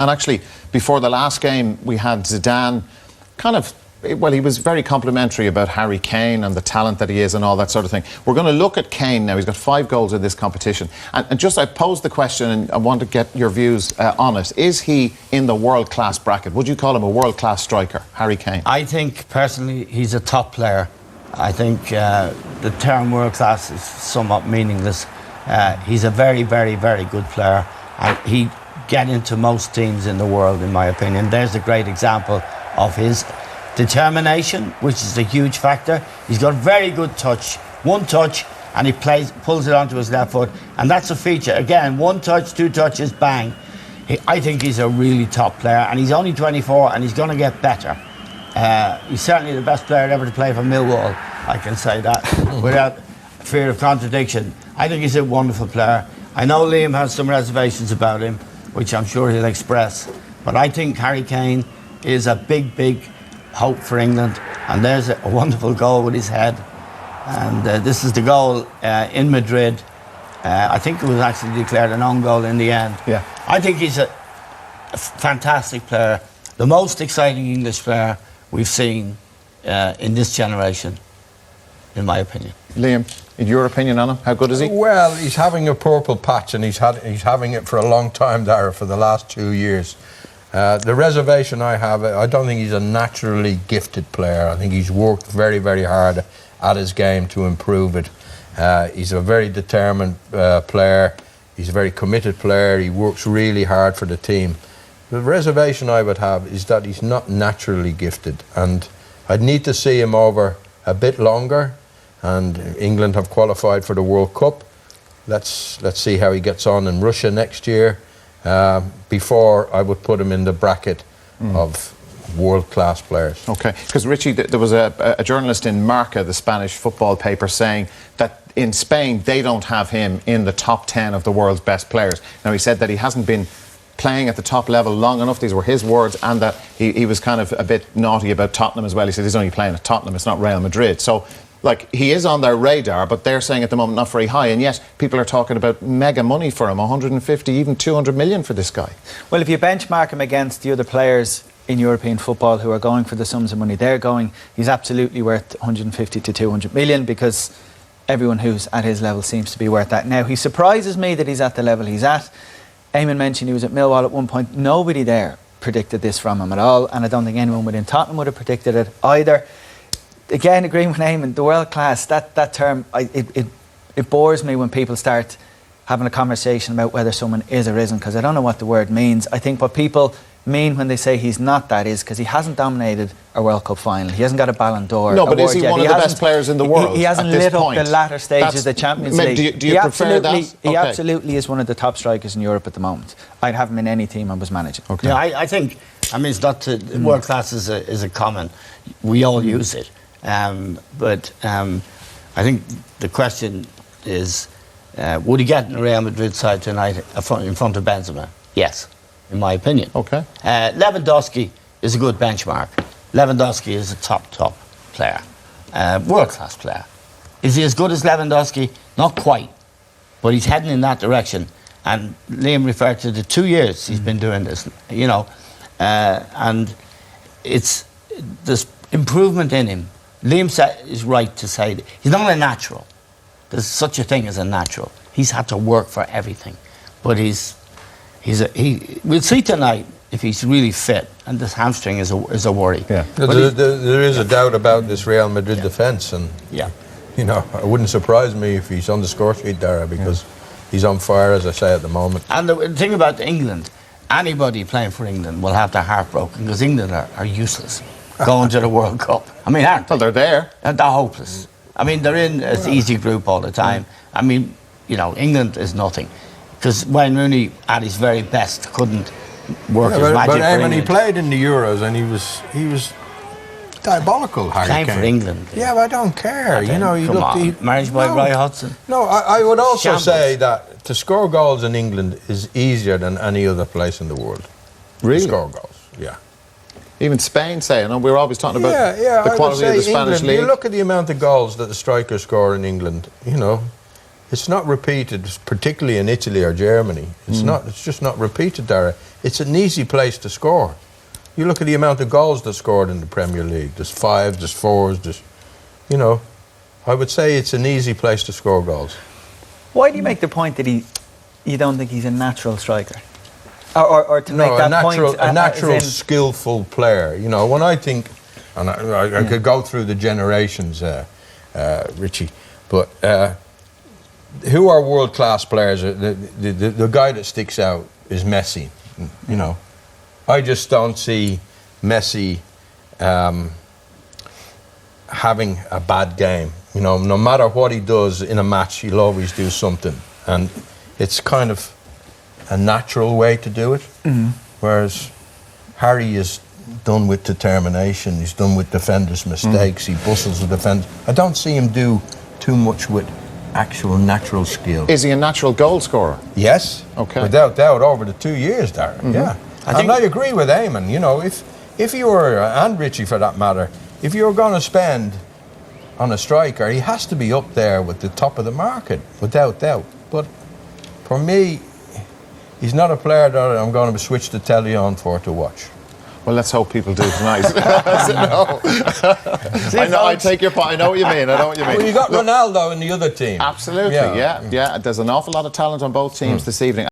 And actually, before the last game, we had Zidane well, he was very complimentary about Harry Kane and the talent that he is and all that sort of thing. We're going to look at Kane now. He's got 5 goals in this competition. And just, I posed the question and I want to get your views on it. Is he in the world-class bracket? Would you call him a world-class striker, Harry Kane? I think, personally, he's a top player. I think the term world-class is somewhat meaningless. He's a very, very, very good player. And he'd get into most teams in the world, in my opinion. There's a great example of his determination, which is a huge factor. He's got very good touch, one touch, and he pulls it onto his left foot, and that's a feature. Again, 1 touch, 2 touches, bang. I think he's a really top player, and he's only 24, and he's going to get better. He's certainly the best player ever to play for Millwall. I can say that without fear of contradiction. I think he's a wonderful player. I know Liam has some reservations about him, which I'm sure he'll express, but I think Harry Kane is a big, big hope for England, and there's a wonderful goal with his head, and this is the goal in Madrid. I think it was actually declared an own goal in the end. Yeah, I think he's a fantastic player, the most exciting English player we've seen in this generation, in my opinion. Liam, in your opinion on him, how good is he? Well, he's having a purple patch, and he's having it for a long time, Dara, for the last 2 years. The reservation I have, I don't think he's a naturally gifted player. I think he's worked very, very hard at his game to improve it. He's a very determined player. He's a very committed player. He works really hard for the team. The reservation I would have is that he's not naturally gifted, and I'd need to see him over a bit longer. And England have qualified for the World Cup. Let's see how he gets on in Russia next year. Before I would put him in the bracket of world-class players. Okay, because Richie, there was a journalist in Marca, the Spanish football paper, saying that in Spain they don't have him in the top 10 of the world's best players. Now, he said that he hasn't been playing at the top level long enough, these were his words, and that he was kind of a bit naughty about Tottenham as well. He said he's only playing at Tottenham, it's not Real Madrid. So, like, he is on their radar, but they're saying at the moment not very high, and yet people are talking about mega money for him, 150, even 200 million for this guy. Well, if you benchmark him against the other players in European football who are going for the sums of money they're going, he's absolutely worth 150 to 200 million, because everyone who's at his level seems to be worth that. Now, he surprises me that he's at the level he's at. Eamon mentioned he was at Millwall at one point. Nobody there predicted this from him at all, and I don't think anyone within Tottenham would have predicted it either. Again, agreeing with Eamon, the world class, that term, it bores me when people start having a conversation about whether someone is or isn't, because I don't know what the word means. I think what people mean when they say he's not that is because he hasn't dominated a World Cup final. He hasn't got a Ballon d'Or. No, but is he one of the best players in the world? He hasn't lit up the latter stages of the Champions League. Do you prefer that? He absolutely is one of the top strikers in Europe at the moment. I'd have him in any team I was managing. Okay. Yeah, I think, I mean, it's not world class is a common. We all use it. But I think the question is, would he get in the Real Madrid side tonight in front of Benzema? Yes, in my opinion. Okay. Lewandowski is a good benchmark. Lewandowski is a top player, world-class player. Is he as good as Lewandowski? Not quite, but he's heading in that direction. And Liam referred to the 2 years he's been doing this, you know, and there's improvement in him. Liam is right to say that he's not a natural. There's such a thing as a natural. He's had to work for everything, but we'll see tonight if he's really fit, and this hamstring is a worry. Yeah. There is a doubt about this Real Madrid defence, and you know, it wouldn't surprise me if he's on the score sheet, Dara, because he's on fire, as I say, at the moment. And the thing about England, anybody playing for England will have their heart broken, because England are useless going to the World Cup. I mean, aren't they? Well, they're there. And they're hopeless. I mean, they're in an easy group all the time. I mean, you know, England is nothing. Because Wayne Rooney, at his very best, couldn't work his magic for England. He played in the Euros, and he was diabolical, Harry Kane. Playing for England. Yeah, but I don't care. You know, managed by Roy Hodgson. No, I would also Shambles. say that to score goals in England is easier than any other place in the world. Really? To score goals, yeah. Even Spain say, and we're always talking about the I quality of the Spanish England, league. You look at the amount of goals that the strikers score in England, you know, It's not repeated, particularly in Italy or Germany. It's not. It's just not repeated there. It's an easy place to score. You look at the amount of goals that's scored in the Premier League. There's 5s, there's 4s, there's, you know, I would say it's an easy place to score goals. Why do you make the point that you don't think he's a natural striker? Or to make that point, a natural, skillful player. You know, when I think, and I could go through the generations, Richie, but who are world-class players? The guy that sticks out is Messi. You know, I just don't see Messi having a bad game. You know, no matter what he does in a match, he'll always do something, and it's kind of a natural way to do it. Whereas Harry is done with determination. He's done with defenders' mistakes. He bustles the defenders. I don't see him do too much with actual natural skill. Is he a natural goal scorer? Yes. Okay. Without doubt, over the 2 years, Darren. Yeah. I agree with Eamon. You know, if you were, and Richie for that matter, if you were going to spend on a striker, he has to be up there with the top of the market, without doubt. But for me, he's not a player that I'm going to switch the telly on for to watch. Well, let's hope people do tonight. I take your point. I know what you mean. Well, you got Ronaldo in the other team. Absolutely, yeah. There's an awful lot of talent on both teams this evening.